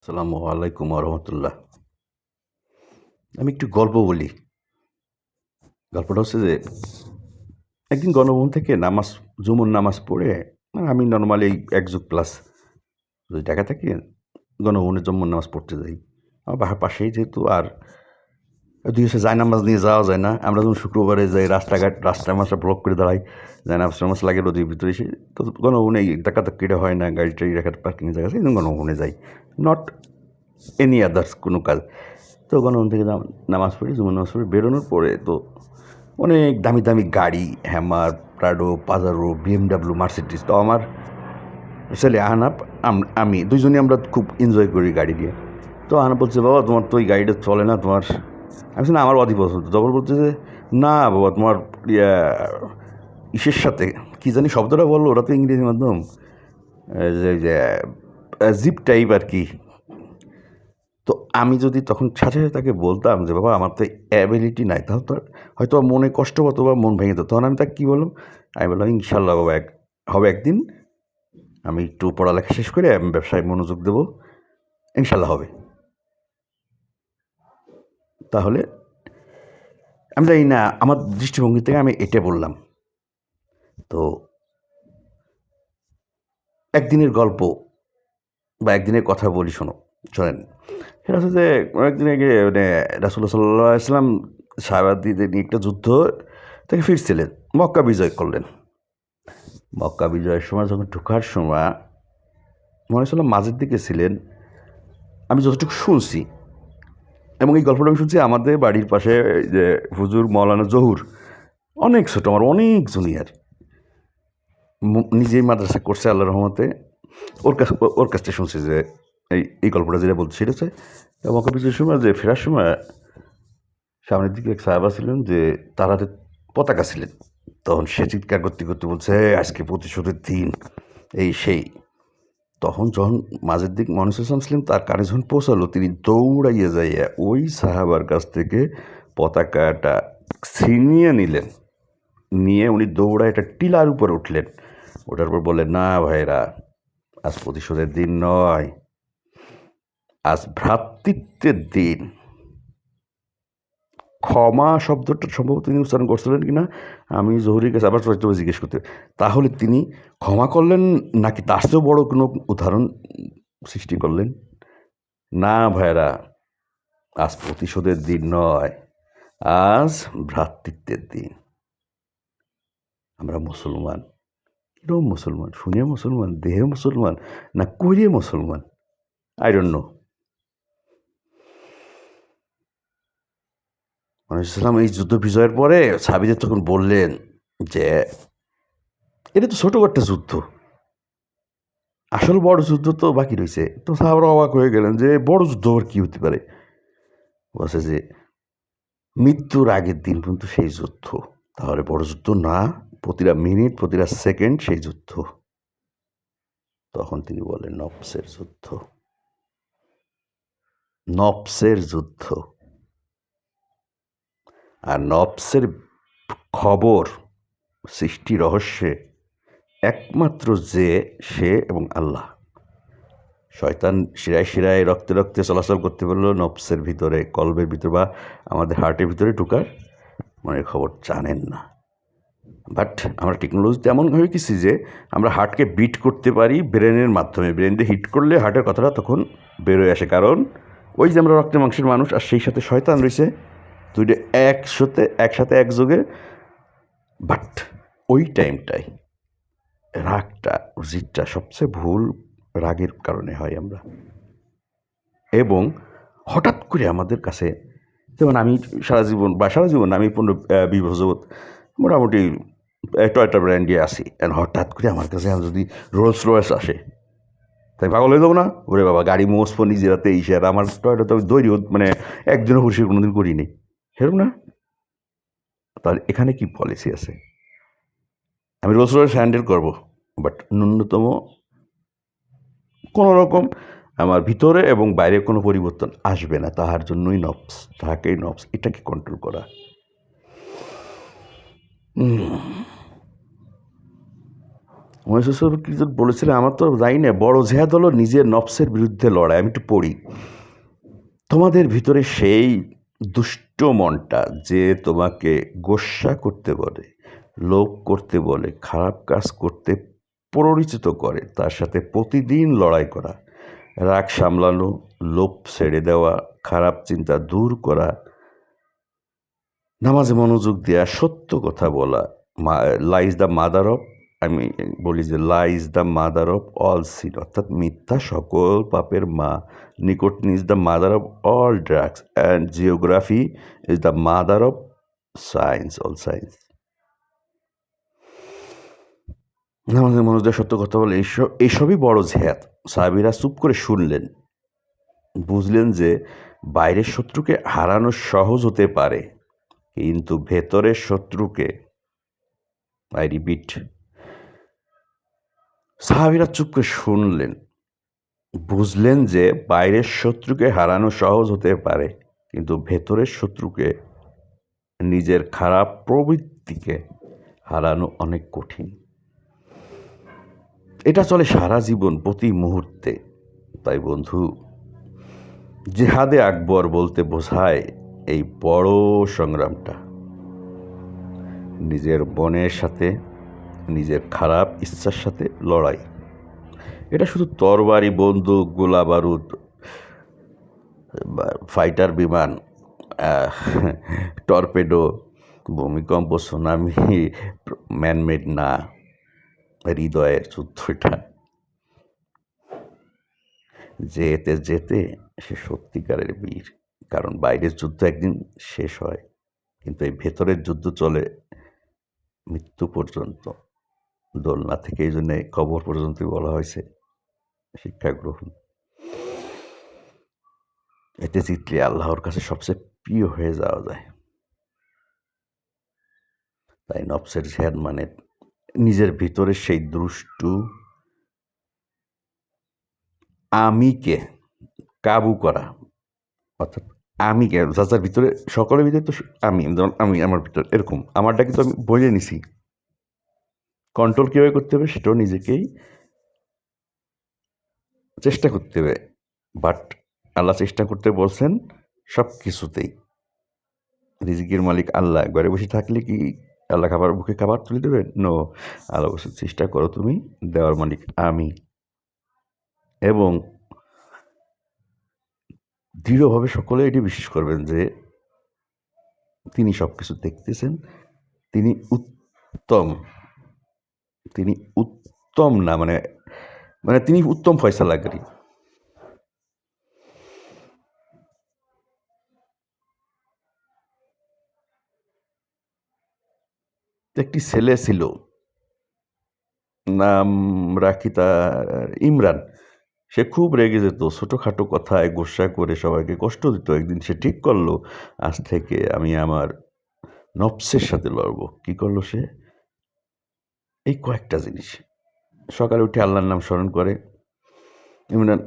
আসসালামু আলাইকুম রহমতুল্লাহ। আমি একটু গল্প বলি। গল্পটা হচ্ছে যে একদিন গণভবন থেকে জুমুর নামাজ পড়ে আমি নর্মালি এক যুগ প্লাস যদি ঢাকা থাকি গণভবনে জুমুর নামাজ পড়তে যাই। আমার বাসার পাশেই যেহেতু আর দুই হচ্ছে নামাজ নিয়ে যাওয়া যায় না। আমরা যখন শুক্রবারে যাই রাস্তা মাসা ব্লক করে দাঁড়াই নামাজ লাগে নদীর ভিতরে এসে, তো গণভবনে ডাকাতাকিটা হয় না, গাড়ি টাড়ি রাখার পার্কিং জায়গা আছে, গণভবনে যাই, নট এনি আদার্স কোনো কাজ। তো গণভবন থেকে নামাজ পড়ি, জুমার নামাজ পড়ি, বেরোনোর পরে তো অনেক দামি দামি গাড়ি, hammer, Prado, Pajero, BMW, Mercedes. তো আমার ছেলে আহনাপ, আমি দুইজনই আমরা খুব এনজয় করি গাড়ি দিয়ে। তো আহনাপ বলছে, বাবা তোমার তো ওই গাড়িটা চলে না, তোমার। আমি না, আমার অতি পছন্দ। তখন বলছে যে না বাবা, তোমার ইসের সাথে কী জানি শব্দটা বললো, ওরা তো ইংরেজি মাধ্যম, যে জিপ টাইপ আর কি। তো আমি যদি তখন সাথে সাথে তাকে বলতাম যে বাবা আমার তো অ্যাবিলিটি নাই, তাহলে তো হয়তো মনে কষ্ট হতো বা মন ভেঙে যেত। তখন আমি তাকে কী বললাম, আমি বললাম ইনশাল্লাহ বাবা হবে একদিন, আমি একটু পড়ালেখা শেষ করে আমি ব্যবসায় মনোযোগ দেবো, ইনশাল্লাহ হবে। তাহলে আমি জানি না, আমার দৃষ্টিভঙ্গি থেকে আমি এটা বললাম। তো একদিনের গল্প বা একদিনের কথা বলি, শোনেন। সেটা হচ্ছে যে অনেকদিন আগে রাসূলুল্লাহ সাল্লাল্লাহু আলাইহি ওয়াসাল্লাম সাহাবাদের নিয়ে একটা যুদ্ধ থেকে ফিরছিলেন, মক্কা বিজয় করলেন। মক্কা বিজয়ের সময় যখন ঢোকার সময় মনে হচ্ছিল মাঝের দিকে ছিলেন, আমি যতটুকু শুনছি, এবং এই গল্পটা আমি শুনছি আমাদের বাড়ির পাশে যে হুজুর মৌলানা জহুর, অনেক ছোটো, আমার অনেক জুনিয়র, নিজেই মাদ্রাসা করছে আল্লাহর রহমতে। ওর কাছ থেকে শুনছি যে এই গল্পটা যেটা বলছে সেটা হচ্ছে মক্কা বিজয়ের সময় যে ফেরার সময় সামনের দিকে এক সাহাবা ছিলেন, যে তার হাতে পতাকা ছিলেন। তখন সে চিৎকার করতে করতে বলছে, আজকে প্রতিশোধের দিন, এই সেই। তখন যখন মাঝের দিক মনিসুল ছিলেন, তার কানে যখন পৌঁছালো, তিনি দৌড়াইয়ে যাইয়া ওই সাহাবার কাছ থেকে পতাকাটা ছিনিয়ে নিলেন। নিয়ে উনি দৌড়ায় একটা টিলার উপর উঠলেন। ওঠার পর বললেন, না ভাইরা, আজ প্রতিশোধের দিন নয়, আজ ভ্রাতৃত্বের দিন। ক্ষমা শব্দটা সম্ভবত তিনি উচ্চারণ করছিলেন কিনা, আমি জহুরির কাছে আবার চরিত্র জিজ্ঞেস করতে। তাহলে তিনি ক্ষমা করলেন নাকি তার চেয়েও বড় কোনো উদাহরণ সৃষ্টি করলেন? না ভাইরা, আজ প্রতিশোধের দিন নয়, আজ ভ্রাতৃত্বের দিন। আমরা মুসলমান, কিরকম মুসলমান? শুনে মুসলমান, দেহে মুসলমান, না করিয়ে মুসলমান? I don't know. ইসলাম এই যুদ্ধ বিজয়ের পরে সাহাবীদের তখন বললেন যে এটা তো ছোটো একটা যুদ্ধ, আসল বড় যুদ্ধ তো বাকি রয়েছে। তো সাহাবারা অবাক হয়ে গেলেন যে বড় যুদ্ধ আবার কী হতে পারে। বলছে যে মৃত্যুর আগের দিন পর্যন্ত সেই যুদ্ধ, তাহলে বড় যুদ্ধ না? প্রতিটা মিনিট, প্রতিটা সেকেন্ড সেই যুদ্ধ। তখন তিনি বলেন নফসের যুদ্ধ, নফসের যুদ্ধ। আর নফসের খবর সৃষ্টি রহস্যে একমাত্র যে সে এবং আল্লাহ। শয়তান শিরায় শিরায়, রক্তে রক্তে চলাচল করতে পারলেও নফসের ভিতরে, কলবের ভিতরে বা আমাদের হার্টের ভিতরে ঢোকার মনের খবর জানেন না। বাট আমরা টেকনোলজিতে এমন হয়ে গেছি যে আমরা হার্টকে বিট করতে পারি ব্রেনের মাধ্যমে। ব্রেনকে হিট করলে হার্টের কথাটা তখন বেরোয় আসে, কারণ ওই যে আমরা রক্তে মাংসের মানুষ, আর সেই সাথে শয়তান রয়েছে, দুইটা একসাথে একযোগে। বাট ওই টাইমটাই রাগটা, জিদটা সবচেয়ে ভুল রাগের কারণে হয় আমরা। এবং হঠাৎ করে আমাদের কাছে, যেমন আমি সারা জীবন আমি 15-20 বছর যাবত মোটামুটি টয়টা ব্র্যান্ডে আসি, হঠাৎ করে আমার কাছে যদি রোলস রয়েস আসে, তাই পাগল হয়ে যাবো না? ওরে বাবা, গাড়ি মোসপো নিজের হাতে এই আর আমার টয়টা তো আমি দৈরি মানে একদিনও খুশি কোনোদিন করিনি, সেরকম না? তাহলে এখানে কি পলিসি আছে? আমি রোলস রয়েস হ্যান্ডেল করবো, বাট ন্যূনতম কোনো রকম আমার ভিতরে এবং বাইরে কোনো পরিবর্তন আসবে না। তাহার জন্যই নফস, তাহাকেই নফস, এটাকে কন্ট্রোল করা। মহেশ্বর বলেছিলেন, আমার তো জানি না, বড় জেহাদ হলো নিজের নফসের বিরুদ্ধে লড়াই। আমি একটু পড়ি। তোমাদের ভিতরে সেই দুষ্ট মনটা যে তোমাকে গোস্বা করতে বলে, লোভ করতে বলে, খারাপ কাজ করতে প্ররোচিত করে, তার সাথে প্রতিদিন লড়াই করা, রাগ সামলানো, লোভ ছেড়ে দেওয়া, খারাপ চিন্তা দূর করা, নামাজে মনোযোগ দেওয়া, সত্য কথা বলা। লা ইজ দ্য মাদার অফ, আমি বলি যে lie is the mother of all sin, অর্থাৎ মিথ্যা সকল পাপের মা। Nicotine is the mother of all drugs, and geography is the mother of science, all science. নামাজে মনোযোগ দেওয়া, সত্য কথা বলে, এইসবই বড় জেহাদ। সাহাবীরা চুপ করে শুনলেন, বুঝলেন যে বাইরের শত্রুকে হারানো সহজ হতে পারে, কিন্তু ভেতরের শত্রুকে, আই রিপিট, সাহাবীরা চুপ করে শুনলেন, বুঝলেন যে বাইরের শত্রুকে হারানো সহজ হতে পারে, কিন্তু ভেতরের শত্রুকে, নিজের খারাপ প্রবৃত্তিকে হারানো অনেক কঠিন। এটা চলে সারা জীবন, প্রতি মুহূর্তে। তাই বন্ধু, জেহাদে আকবর বলতে বোঝায় এই বড় সংগ্রামটা, নিজের মনের সাথে, নিজের খারাপ ইচ্ছার সাথে লড়াই। এটা শুধু তরবারি, বন্দুক, গোলা বারুদ, ফাইটার বিমান, টর্পেডো, ভূমিকম্প, সুনামি, ম্যানমেড না, হৃদয়ের যুদ্ধ এটা। যেতে যেতে সে সত্যিকারের বীর। কারণ বাইরের যুদ্ধ একদিন শেষ হয়, কিন্তু এই ভেতরের যুদ্ধ চলে মৃত্যু পর্যন্ত। দোলনা থেকে এই জন্যে কবর পর্যন্ত বলা হয়েছে শিক্ষা গ্রহণ। এতে জিতলে আল্লাহর কাছে সবচেয়ে প্রিয় হয়ে যাওয়া যায়। তাই নফসের জেহাদ মানে নিজের ভিতরে সেই দুষ্টু আমিকে কাবু করা, অর্থাৎ আমিকে, যার ভিতরে, সকলের ভিতরে তো আমি, যেমন আমি আমার ভিতরে এরকম, আমারটা কিন্তু আমি বোঝে নিছি। কন্ট্রোল কীভাবে করতে হবে সেটাও নিজেকেই চেষ্টা করতে হবে। বাট আল্লাহ চেষ্টা করতে বলছেন সব কিছুতেই। রিজিকের মালিক আল্লাহ। ঘরে বসে থাকলে কি আল্লাহ বুকে খাবার তুলে দেবেন? নো। আল্লাহ বলছে চেষ্টা করো তুমি, দেওয়ার মালিক আমি। এবং দৃঢ়ভাবে সকলে এটি বিশ্বাস করবেন যে তিনি সব কিছু দেখতেছেন, তিনি উত্তম, তিনি উত্তম না, মানে মানে তিনি উত্তম ফয়সালাকারী। একটি ছেলে ছিল, নাম রাখি তার ইমরান। সে খুব রেগে যেত, ছোটোখাটো কথায় গোস্বা করে সবাইকে কষ্ট দিত। একদিন সে ঠিক করলো, আজ থেকে আমি আমার নফসের সাথে লড়বো। কী করলো সে? এই কয়েকটা জিনিস। সকালে উঠে আল্লাহর নাম স্মরণ করে, ইমরান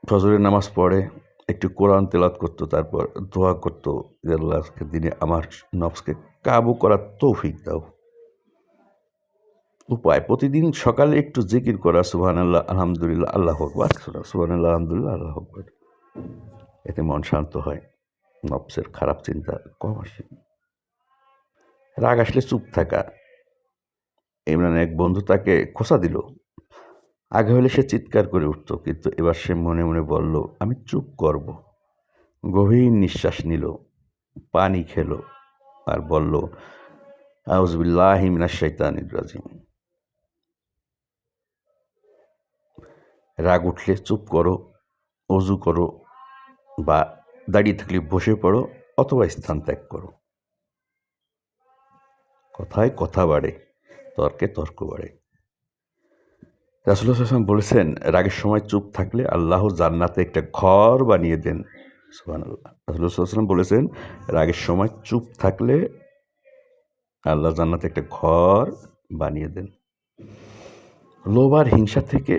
ফজরের নামাজ পড়ে, একটু কোরআন তেলাওয়াত করতো, তারপর দোয়া করতো যে আল্লাহ আজকের দিনে আমার নফসকে কাবু করার তৌফিক দাও। উপায়, প্রতিদিন সকালে একটু জিকির করা, সুবহানাল্লাহ, আলহামদুলিল্লাহ, আল্লাহু আকবার, সুবহানাল্লাহ, আলহামদুলিল্লাহ, আল্লাহু আকবার। এতে মন শান্ত হয়, নফসের খারাপ চিন্তা কম আসে। রাগ আসলে চুপ থাকা। ইমরানের এক বন্ধু তাকে খোঁচা দিল। আগে হলে সে চিৎকার করে উঠত, কিন্তু এবার সে মনে মনে বলল, আমি চুপ করব। গভীর নিঃশ্বাস নিল, পানি খেলো, আর বলল, আউযু বিল্লাহি মিনাশ শাইতানির রাজিম। রাগ উঠলে চুপ করো, অজু করো, বা দাঁড়িয়ে থাকলে বসে পড়ো, অথবা স্থান ত্যাগ করো। কথায় কথা বাড়ে, তর্কে তর্ক বাড়ে। রাসূলুল্লাহ সাল্লাল্লাহু আলাইহি ওয়াসাল্লাম বলেছেন, রাগের সময় চুপ থাকলে আল্লাহ জান্নাতে একটা ঘর বানিয়ে দেন। সুবহানাল্লাহ। রাসূলুল্লাহ সাল্লাল্লাহু আলাইহি ওয়াসাল্লাম বলেছেন, রাগের সময় চুপ থাকলে আল্লাহ জান্নাতে একটা ঘর বানিয়ে দেন। লোভ আর হিংসা থেকে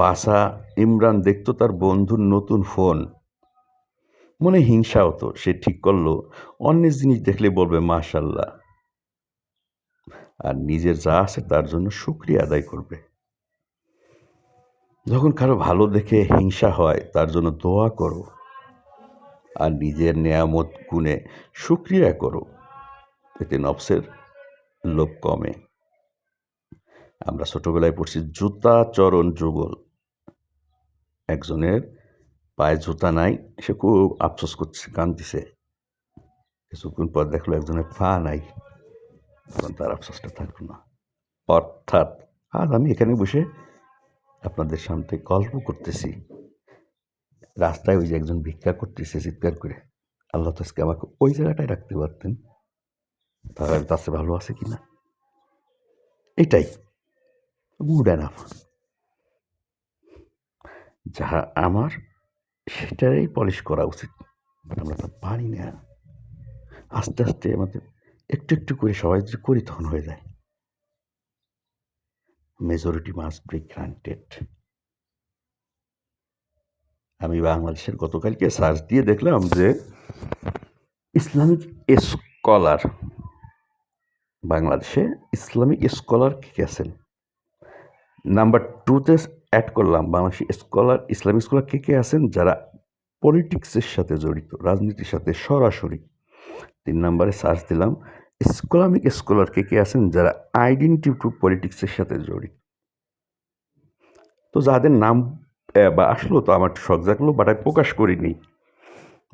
বাঁচা। ইমরান দেখতো তার বন্ধুর নতুন ফোন, মনে হিংসা হতো। সে ঠিক করলো, অন্যের জিনিস দেখলে বলবে মাশাআল্লাহ, আর নিজের যা আছে তার জন্য শুকরিয়া আদায় করবে। যখন কারো ভালো দেখে হিংসা হয় তার জন্য দোয়া করো, আর নিজের নেয়ামত গুণে শুকরিয়া করো, এতে নফসের লোভ কমে। আমরা ছোটবেলায় পড়ছি জুতা চরণ যুগল। একজনের পায়ে জুতা নাই, সে খুব আফসোস করছে, কাঁদতেছে। কিছুক্ষণ পর দেখলো একজনের পা নাই, তখন তার আফসোসটা থাকলো না। অর্থাৎ আজ আমি এখানে বসে আপনাদের সামনে গল্প করতেছি, রাস্তায় ওই যে একজন ভিক্ষা করতেছে চিৎকার করে, আল্লাহ তো আজকে আমাকে ওই জায়গাটায় রাখতে পারতেন, তাহলে তার চেয়ে ভালো আছে কিনা। এটাই গুড এনাফ। যাহা আমার সেটাই পলিশ করা উচিত, বাট আমরা তা পারি না। আস্তে আস্তে আমাদের একটু একটু করে সবাই যে করি তখন হয়ে যায়। Majority must be granted. আমি বাংলাদেশের গতকালকে সার্চ দিয়ে দেখলাম যে ইসলামিক স্কলার, বাংলাদেশে ইসলামিক স্কলার কে আছেন, নাম্বার 2-তে অ্যাড করলাম বাংলাদেশি স্কলার, ইসলামিক স্কলার কে আছেন যারা পলিটিক্সের সাথে জড়িত, রাজনীতির সাথে সরাসরি। 3 নম্বরে সার্চ দিলাম ইসলামিক স্কলার কে আছেন যারা আইডেন্টিটি টু পলিটিক্সের সাথে জড়িত। তো যাদের নাম বা আসলো তো আমার শখ জাগলো, বাট আমি প্রকাশ করিনি।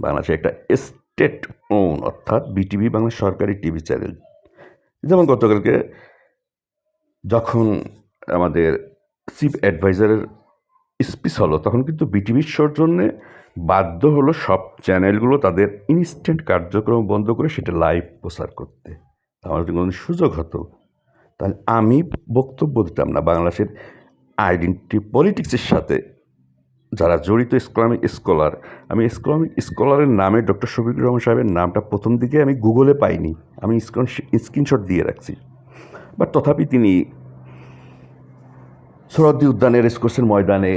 বাংলাদেশে একটা স্টেট ওন, অর্থাৎ বিটিভি, বাংলা সরকারি টিভি চ্যানেল। যেমন গতকালকে যখন আমাদের চিফ অ্যাডভাইজারের স্পিচ হলো, তখন কিন্তু বিটিভির শোর জন্যে বাধ্য হলো সব চ্যানেলগুলো তাদের ইনস্ট্যান্ট কার্যক্রম বন্ধ করে সেটা লাইভ প্রচার করতে। আমার যদি কোনো সুযোগ হতো তাহলে আমি বক্তব্য দিতাম না বাংলাদেশের আইডেন্টিটি পলিটিক্সের সাথে যারা জড়িত ইসলামিক স্কলার। আমি ইসলামিক স্কলারের নামে ডক্টর শফিকুর রহমান সাহেবের নামটা প্রথম দিকে আমি গুগলে পাইনি, আমি স্ক্রিনশট দিয়ে রাখছি। বাট তথাপি তিনি সোহরাওয়ার্দী উদ্যানে, রেসকোর্সের ময়দানে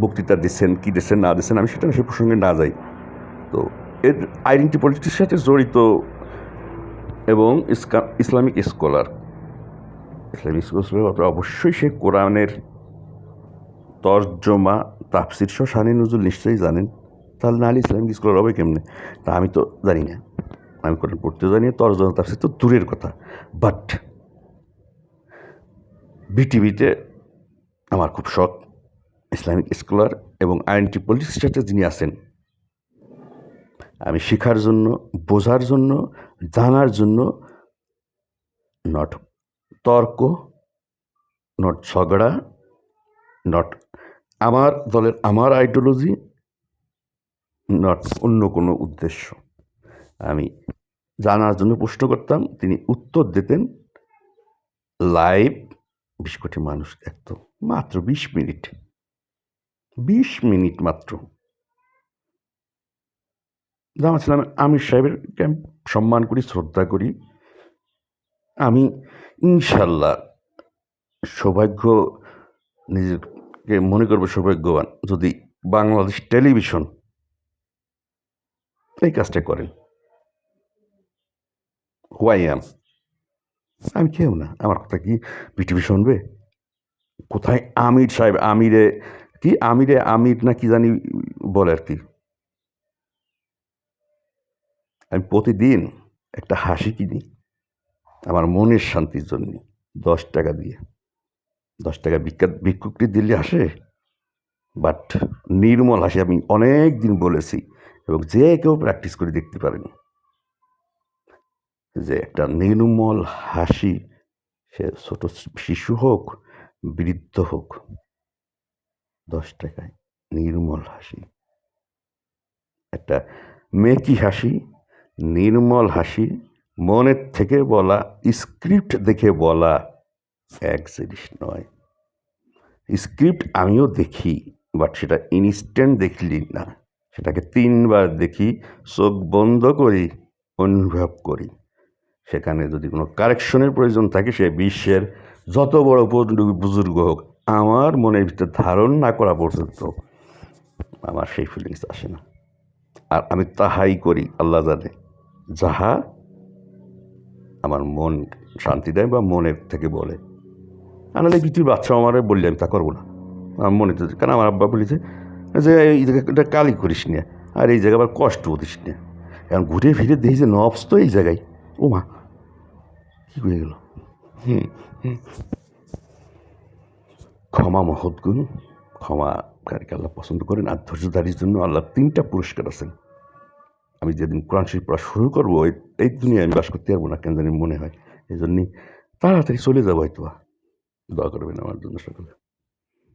বক্তৃতা দিচ্ছেন, কী দিচ্ছেন না দিচ্ছেন আমি সেটা সে প্রসঙ্গে না যাই। তো এর আইডেন্টিটি পলিটিক্সের সাথে জড়িত এবং ইসলামিক স্কলার অবশ্যই সে কোরআনের তর্জমা, তাফসির সহ শানি নজরুল নিশ্চয়ই জানেন, তাহলে নাহলে ইসলামিক স্কলার হবে কেমনে? তা আমি তো জানি না, আমি কোরআন পড়তে জানি, তর্জমা তাফসির তো দূরের কথা। বাট বিটিভিতে আমার খুব শখ ইসলামিক স্কলার এবং আইডেন্টিটি পলিটিক্সের সাথে যিনি আছেন, আমি শেখার জন্য, বোঝার জন্য, জানার জন্য, নট তর্ক, নট ঝগড়া, নট আমার দলের আমার আইডিওলজি, নট অন্য কোনো উদ্দেশ্য, আমি জানার জন্য প্রশ্ন করতাম, তিনি উত্তর দিতেন লাইভ। 20 কোটি মানুষ দেখত, মাত্র 20 মিনিট, 20 মিনিট মাত্র। জামাত ইসলামের আমির সাহেবেরকে আমি সম্মান করি, শ্রদ্ধা করি। আমি ইনশাল্লাহ সৌভাগ্য, নিজেকে মনে করবো সৌভাগ্যবান যদি বাংলাদেশ টেলিভিশন এই কাজটা করেন। হোয়াই অ্যাম, আমি কেউ না, আমার কথা কি বিটিভি শুনবে? কোথায় আমির সাহেব, আমিরে কি, আমিরে আমির না কি জানি বলে আর কি। আমি প্রতিদিন একটা হাসি কিনি আমার মনের শান্তির জন্য, 10 টাকা দিয়ে। 10 টাকা ভিক্ষুকটি দিল্লি হাসে, বাট নির্মল হাসি। আমি অনেক দিন বলেছি এবং যে কেউ প্র্যাকটিস করে দেখতে পারেন যে একটা নির্মল হাসি, সে ছোট শিশু হোক, বৃদ্ধ হোক, 10 টাকায় নির্মল হাসি, একটা মেকি হাসি, নির্মল হাসি, মনের থেকে বলা, স্ক্রিপ্ট দেখে বলা এক জিনিস নয়। স্ক্রিপ্ট আমিও দেখি, বাট সেটা ইনস্ট্যান্ট দেখলি না, সেটাকে 3 বার দেখি, চোখ বন্ধ করি, অনুভব করি। সেখানে যদি কোনো কারেকশনের প্রয়োজন থাকে, সে বিশ্বের যত বড় বুজুর্গ হোক, আমার মনের ভিতরে ধারণ না করা পর্যন্ত আমার সেই ফিলিংস আসে না। আর আমি তাহাই করি, আল্লাহ জানে, যাহা আমার মন শান্তি দেয় বা মনের থেকে বলে। আনালে পৃথিবীর বাচ্চা আমারে বললে আমি তা করবো না। আমার মনে তো কারণ আমার আব্বা বলেছে যে এই জায়গাটা কালি করিস না, আর এই জায়গায় আবার কষ্ট দিস না। এখন ঘুরে ফিরে দেখি যে নবস তো এই জায়গায়। ও মা, কী হয়ে গেল? ক্ষমা মহৎ গুণ, ক্ষমা কারিকে আল্লাহ পছন্দ করেন। আর ধৈর্যধারীর জন্য আল্লাহ 3টা পুরস্কার আছেন। আমি যেদিন কোরআন শরীফ পড়া শুরু করবো এই দুনিয়ায় আমি বাস করতে পারবো না, কেন জানি মনে হয়। এই জন্যই তাড়াতাড়ি চলে যাবো হয়তো। দোয়া করবেন আমার জন্য সকলে।